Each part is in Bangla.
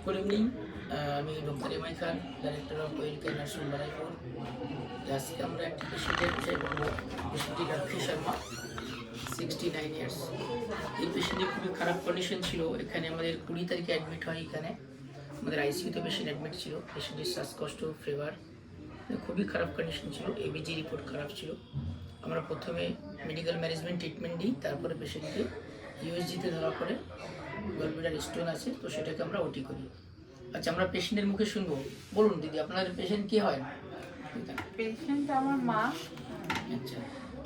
গুড ইভিনিং, আমি doctor M I Khan, director of Welcare nursing Baruipur. আজকে আমরা একটা পেশেন্টের বিষয় বলবো। পেশেন্টটি রাক্ষী শর্মা, 69 ইয়ার্স। এই পেশেন্টের খুবই খারাপ কন্ডিশন ছিল। এখানে আমাদের 20 তারিখে অ্যাডমিট হয়। এখানে আমাদের আইসিইউতে পেশেন্ট অ্যাডমিট ছিল। পেশেন্টের শ্বাসকষ্ট, ফিভার, খুবই খারাপ কন্ডিশন ছিল। এবিজি রিপোর্ট খারাপ ছিল। আমরা প্রথমে মেডিকেল ম্যানেজমেন্ট ট্রিটমেন্ট দিই, তারপরে পেশেন্টকে ইউএসজিতে ধরা পড়ে গলব্লাডার স্টোন আছে, তো সেটাকে আমরা ওটি করি। আচ্ছা, আমরা পেশেন্টের মুখে শুনবো। বলুন দিদি, আপনাদের পেশেন্ট কি হয়? পেশেন্ট আমার মা। আচ্ছা,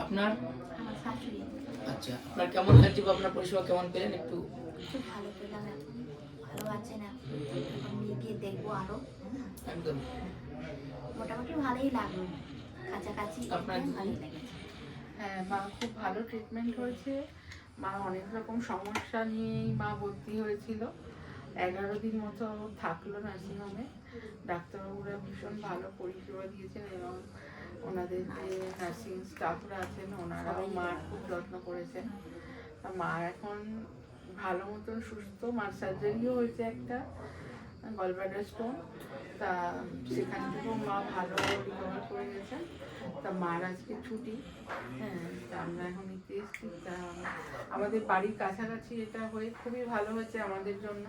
আপনার? আমার শাশুড়ি। আচ্ছা, আপনার কেমন লাগছে বা আপনার পরিষেবা কেমন পেলেন একটু? খুব ভালো পেলাম, এখন ভালো আছে না, এখন নিয়ে গিয়ে দেখবো আরো। একদম মোটামুটি ভালোই লাগলো, কাছাকাছি আপনার ভালোই লেগেছে। হ্যাঁ, মা খুব ভালো ট্রিটমেন্ট হয়েছে। মা অনেক রকম সমস্যা নিয়েই মা ভর্তি হয়েছিল। 11 দিন মতো থাকলো নার্সিংহোমে। ডাক্তারবাবুরা ভীষণ ভালো পরিষেবা দিয়েছেন এবং ওনাদের যে নার্সিং স্টাফরা আছেন ওনারাও মার খুব যত্ন করেছেন। মা এখন ভালো মতন সুস্থ। মার সার্জারিও হয়েছে একটা, গলব্লাডার স্টোন। তা সেখান থেকেও মা ভালো রিকভার করে গেছেন। তা মার আজকে ছুটি। হ্যাঁ, তা আমরা এখন নিতে এসেছি। তা আমাদের বাড়ির কাছাকাছি এটা হয়ে খুবই ভালো হয়েছে আমাদের জন্য।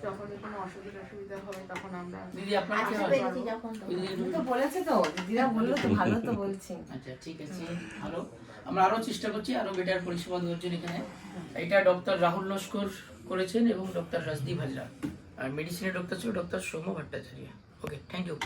যখন কোনো অসুবিধা হবে তখন আমরা দিদি আপনার কি আসতে হয়? পেরেছি যখন দিদি তো বলেছে তো, দিদিরা বললো তো, ভালো তো বলছি। আচ্ছা, ঠিক আছে, ভালো। আমরা আরো চেষ্টা করছি আরো বেটার পরিষেবা দেওয়ার জন্য। এখানে এটা ডক্টর রাহুল লস্কর করেছেন এবং ডক্টর রাজদীপ হাজরা, আর মেডিসিনের ডক্টর ছিল doctor Soumya Bhattacharya. Okay, thank you.